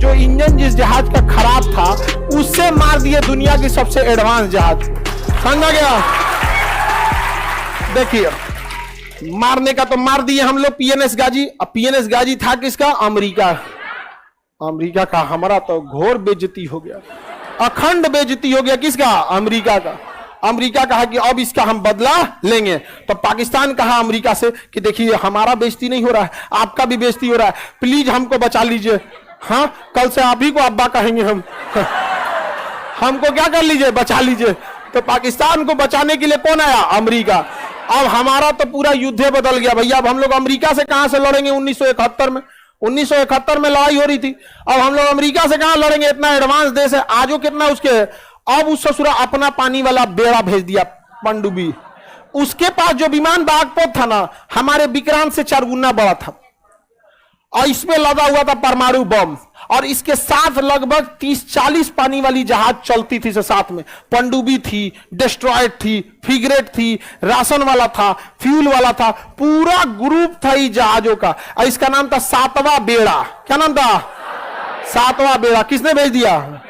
जो इंजन जिस जहाज का खराब था उससे मार दिए दुनिया की सबसे एडवांस जहाज। समझा गया? देखिए, मारने का तो मार दिए हम लोग पीएनएस गाजी। अब पीएनएस गाजी था किसका? अमेरिका। अमेरिका का। हमारा तो घोर बेइज्जती हो गया, अखंड बेइज्जती हो गया। किसका? अमेरिका का। अमेरिका कहा कि अब इसका हम बदला लेंगे। तो पाकिस्तान कहा अमेरिका से कि देखिए हमारा बेइज्जती नहीं हो रहा है, आपका भी बेइज्जती हो रहा है, प्लीज हमको बचा लीजिए। हाँ, कल से आप ही को अब्बा कहेंगे हम। हमको क्या कर लीजिए? बचा लीजिए। तो पाकिस्तान को बचाने के लिए कौन आया? अमेरिका। अब हमारा तो पूरा युद्ध बदल गया भैया। अब हम लोग अमेरिका से कहां से लड़ेंगे? 1971 में 1971 में लड़ाई हो रही थी। अब हम लोग अमेरिका से कहां लड़ेंगे? इतना एडवांस देश है। आजो कितना उसके। अब उस ससुरा अपना पानी वाला बेड़ा भेज दिया, पनडुब्बी। उसके पास जो विमान बागपत था ना, हमारे विक्रांत से 4 गुना बड़ा था, और इसमें लगा हुआ था परमाणु बम। और इसके साथ लगभग 30-40 पानी वाली जहाज चलती थी। साथ में पनडुब्बी थी, डिस्ट्रॉयर थी, फ्रिगेट थी, राशन वाला था, फ्यूल वाला था, पूरा ग्रुप था इस जहाजों का। और इसका नाम था 7वां बेड़ा। क्या नाम था? 7वां बेड़ा। किसने भेज दिया?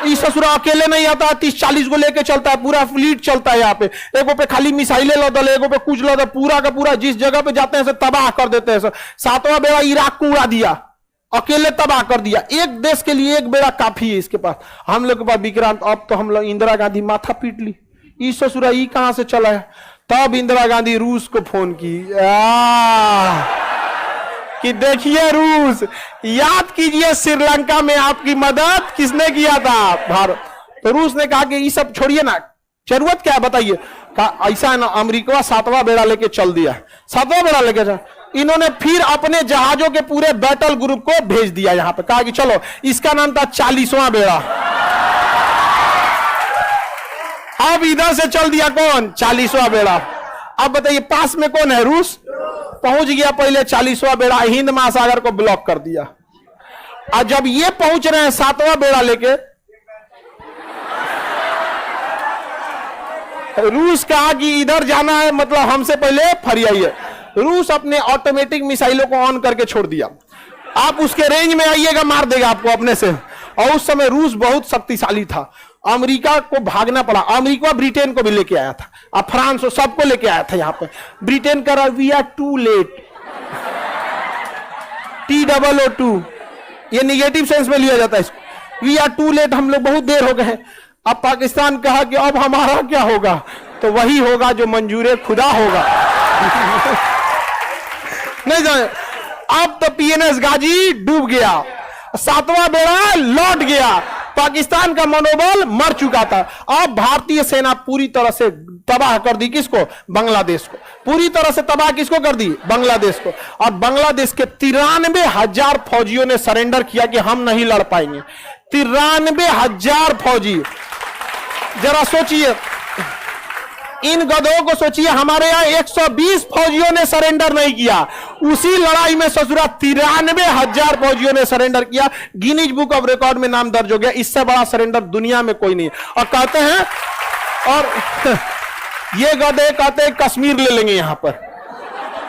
इस ससुरा अकेले नहीं आता, 30-40 को लेके चलता है, पूरा फ्लीट चलता है यहाँ पे। एगो पे खाली मिसाइलें लदल, एगो पे कुछ लदल, पूरा का पूरा जिस जगह पे जाते हैं तबाह कर देते हैं। 7वां बेड़ा इराक को उड़ा दिया, अकेले तबाह कर दिया। एक देश के लिए एक बेड़ा काफी है इसके पास। हम लोग के पास विक्रांत। अब तो हम लोग इंदिरा गांधी माथा पीट ली, इस ससुरा ई कहां से चला है। तब इंदिरा गांधी रूस को फोन की कि देखिए रूस, याद कीजिए श्रीलंका में आपकी मदद किसने किया था? भारत। तो रूस ने कहा कि ये सब छोड़िए ना, जरूरत क्या है बताइए। कहा ऐसा है ना, अमेरिका 7वां बेड़ा लेके चल दिया। 7वां बेड़ा लेके चल। इन्होंने फिर अपने जहाजों के पूरे बैटल ग्रुप को भेज दिया यहां पे। कहा कि चलो, इसका नाम था 40वां बेड़ा। अब इधर से चल दिया कौन? 40वां बेड़ा। अब बताइए पास में कौन है? रूस। पहुंच गया पहले 40वां बेड़ा, हिंद महासागर को ब्लॉक कर दिया। और जब ये पहुंच रहे हैं 7वां बेड़ा लेके, रूस कहा कि इधर जाना है, मतलब हमसे पहले फरियाइए। रूस अपने ऑटोमेटिक मिसाइलों को ऑन करके छोड़ दिया। आप उसके रेंज में आइएगा, मार देगा आपको अपने से। और उस समय रूस बहुत शक्तिशाली था। अमेरिका को भागना पड़ा। अमेरिका ब्रिटेन को भी लेके आया था, और फ्रांस सबको लेके आया था यहाँ पे। ब्रिटेन कह रहा we are to late, TOO2, ये निगेटिव सेंस में लिया जाता है इसको। वी आर टू लेट, हम लोग बहुत देर हो गए हैं। अब पाकिस्तान कहा कि अब हमारा क्या होगा? तो वही होगा जो मंजूर खुदा होगा। नहीं जाने। अब तो पीएनएस गाजी डूब गया, 7वां बेड़ा लौट गया। पाकिस्तान का मनोबल मर चुका था। अब भारतीय सेना पूरी तरह से तबाह कर दी। किसको? बांग्लादेश को। पूरी तरह से तबाह किसको कर दी? बांग्लादेश को। और बांग्लादेश के 93,000 फौजियों ने सरेंडर किया कि हम नहीं लड़ पाएंगे। 93,000 फौजी। जरा सोचिए, इन गधों को सोचिए। हमारे यहां 120 फौजियों ने सरेंडर नहीं किया। उसी लड़ाई में ससुरा 93,000 फौजियों ने सरेंडर किया। गिनीज बुक ऑफ रिकॉर्ड में नाम दर्ज हो गया। इससे बड़ा सरेंडर दुनिया में कोई नहीं। और कहते हैं, और ये गधे कहते हैं कश्मीर ले लेंगे यहां पर।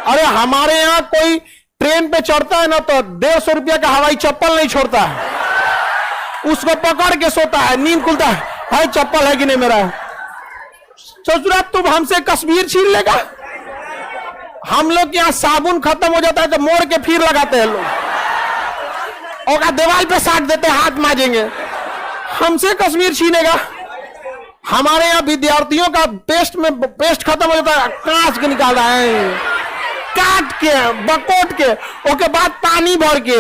अरे हमारे यहां कोई ट्रेन पे चढ़ता है ना तो 150 रुपया का हवाई चप्पल नहीं छोड़ता है, उसको पकड़ के सोता है, नींद खुलता है, भाई चप्पल है कि नहीं मेरा? ससुरा तुम हमसे कश्मीर छीन लेगा? हम लोग के यहाँ साबुन खत्म हो जाता है तो मोड़ के फिर लगाते हैं लोग, और दीवार पे साट देते हैं, हाथ मांजेंगे। हमसे कश्मीर छीनेगा? हमारे यहाँ विद्यार्थियों का पेस्ट खत्म हो जाता है, कांच के निकाल रहा है, काट के बकोट के, उसके बाद पानी भर के।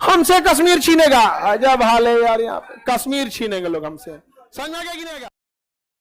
हमसे कश्मीर छीनेगा? अजब हाल है यार, यहाँ पे कश्मीर छीनेंगे लोग हमसे। समझ में आ गया कि नहीं आएगा?